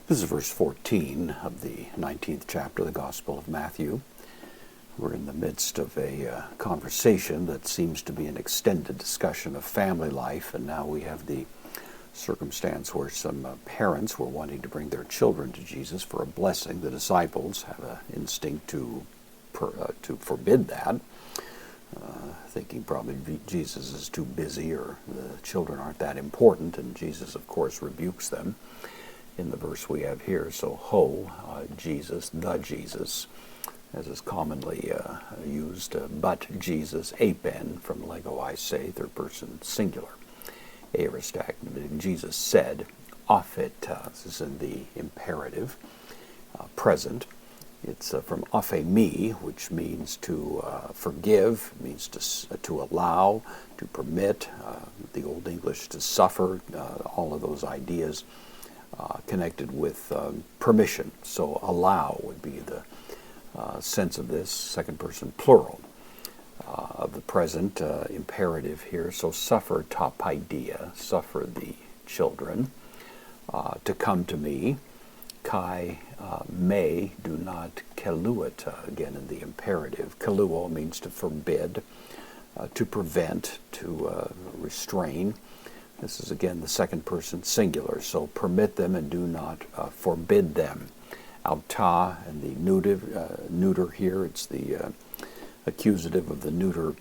This is verse 14 of the 19th chapter of the Gospel of Matthew. We're in the midst of a conversation that seems to be an extended discussion of family life, and now we have the circumstance where some parents were wanting to bring their children to Jesus for a blessing. The disciples have an instinct to forbid that, thinking probably Jesus is too busy or the children aren't that important, and Jesus, of course, rebukes them in the verse we have here. So, Jesus, the Jesus, as is commonly used, but Jesus, apen, from lego I say, third person singular, aorist active. Jesus said, ophet, this is in the imperative, present. It's from ophe me, which means to forgive, means to allow, to permit, the Old English to suffer, all of those ideas connected with permission. So allow would be the sense of this, second person plural of the present imperative here. So suffer, tapaidia, suffer the children to come to me. Kai me, do not keluata, again in the imperative. Keluo means to forbid, to prevent, to restrain. This is again the second person singular, so permit them and do not forbid them. Auta and the neuter here, it's the accusative of the neuter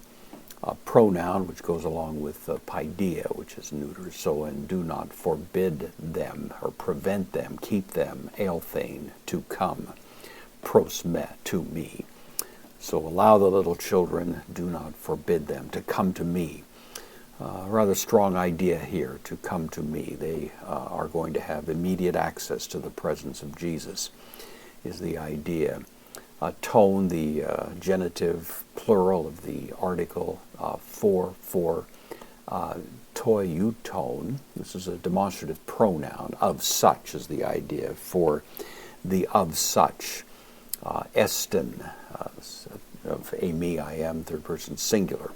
pronoun, which goes along with paideia, which is neuter. So, and do not forbid them or prevent them, keep them, elthein, to come, prosme, to me. So allow the little children, do not forbid them, to come to me. Rather strong idea here, to come to me. They are going to have immediate access to the presence of Jesus, is the idea. Tone, the genitive plural of the article for toiuton. This is a demonstrative pronoun. Of such is the idea for the of such. Esten, of me, I am, third person singular.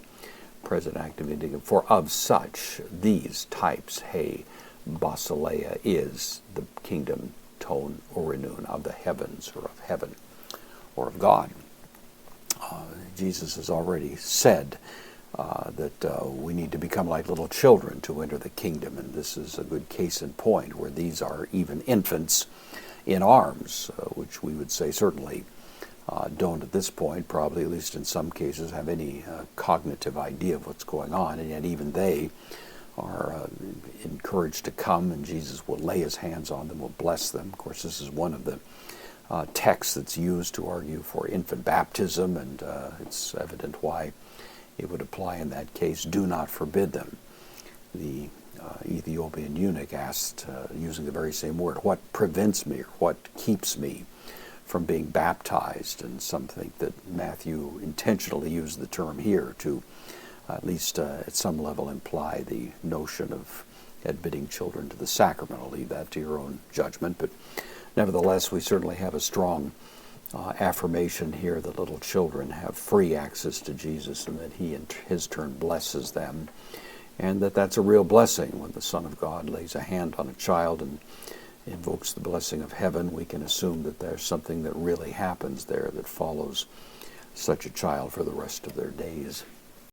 Present active indicative for of such, these types, hey, basileia, is the kingdom, ton orinun, of the heavens, or of heaven, or of God. Jesus has already said that we need to become like little children to enter the kingdom, and this is a good case in point, where these are even infants in arms, which we would say certainly don't at this point, probably at least in some cases, have any cognitive idea of what's going on, and yet even they are encouraged to come, and Jesus will lay his hands on them, will bless them. Of course, this is one of the texts that's used to argue for infant baptism, and it's evident why it would apply in that case. Do not forbid them. The Ethiopian eunuch asked, using the very same word, what prevents me, or what keeps me from being baptized? And some think that Matthew intentionally used the term here to at least at some level imply the notion of admitting children to the sacrament. I'll leave that to your own judgment, but nevertheless we certainly have a strong affirmation here that little children have free access to Jesus, and that he in his turn blesses them, and that's a real blessing. When the Son of God lays a hand on a child and invokes the blessing of heaven, we can assume that there's something that really happens there that follows such a child for the rest of their days.